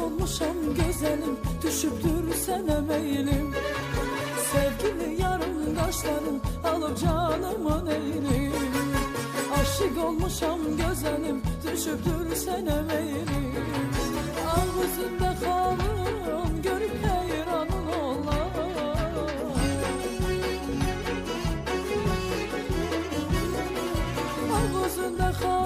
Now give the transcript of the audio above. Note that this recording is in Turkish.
olmuşam güzelim, düşüpdür sene meylim. Sevgili yarımdaşlarım alıp canımın eylim. Aşık olmuşam güzelim, düşüpdür sene meylim. Ağzında kalın görüp heyranın olar. Ağzında kalın